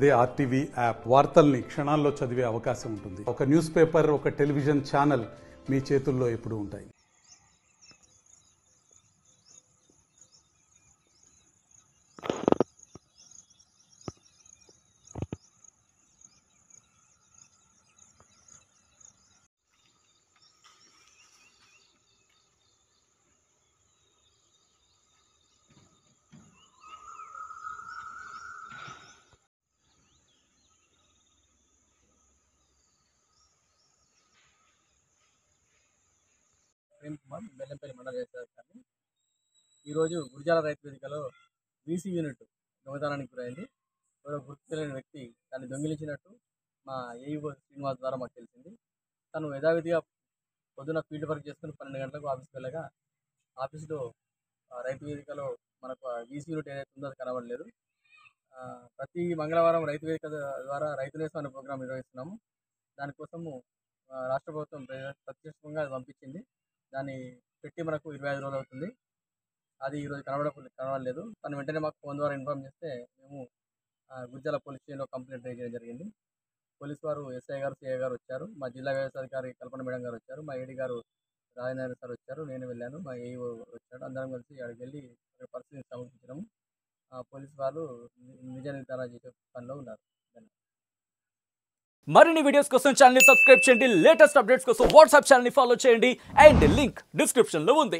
అదే RTV app వార్తల్ని క్షణాల్లో చదివే అవకాశం ఉంటుంది. ఒక న్యూస్ పేపర్, ఒక టెలివిజన్ ఛానల్ మీ చేతుల్లో ఎప్పుడూ ఉంటాయి. ప్రేమ్ కుమార్ బెల్లంపల్లి మండల వ్యవసాయాధికారి. ఈరోజు గురిజాల రైతు వేదికలో వీసీ యూనిట్ దొంగతనానికి గురైంది. ఎవరో గుర్తు తెలియని వ్యక్తి దాన్ని దొంగిలించినట్టు మా ఏఈఓ శ్రీనివాస్ ద్వారా మాకు తెలిసింది. తను యథావిధిగా పొద్దున ఫీల్డ్ వర్క్ చేసుకుని 12 గంటలకు ఆఫీస్కి వెళ్ళగా ఆఫీస్లో రైతు వేదికలో మనకు వీసీ యూనిట్ ఏదైతే ఉందో అది కనబడలేదు. ప్రతి మంగళవారం రైతు వేదిక ద్వారా రైతు నేస్తం అనే ప్రోగ్రాం నిర్వహిస్తున్నాము. దానికోసము రాష్ట్ర ప్రభుత్వం ప్రత్యక్షంగా అది పంపించింది. దాన్ని పెట్టి మనకు 25 రోజులు అవుతుంది. అది ఈరోజు కనబడలేదు. తను వెంటనే మాకు ఫోన్ ద్వారా ఇన్ఫార్మ్ చేస్తే మేము గురిజాల పోలీస్ స్టేషన్లో కంప్లైంట్ చేయడం జరిగింది. పోలీసు వారు ఎస్ఐ గారు, సిఐ గారు వచ్చారు. మా జిల్లా వ్యవసాయాధికారి కల్పన మేడం గారు వచ్చారు. మా ఏడీ గారు రాజేంద్ర సార్ వచ్చారు. నేను వెళ్ళాను. మా ఏఈఓ వచ్చాడు. అందరం కలిసి అక్కడికి వెళ్ళి పరిస్థితిని సమీక్షించడం. పోలీసు వాళ్ళు నిజ నిర్ధారణ చేసే పనిలో ఉన్నారు. మరిన్ని వీడియోస్ కోసం ఛానల్ ని సబ్స్క్రైబ్ చేయండి. లేటెస్ట్ అప్డేట్స్ కోసం వాట్సాప్ ఛానల్ ని ఫాలో చేయండి. అండ్ లింక్ డిస్క్రిప్షన్ లో ఉంది.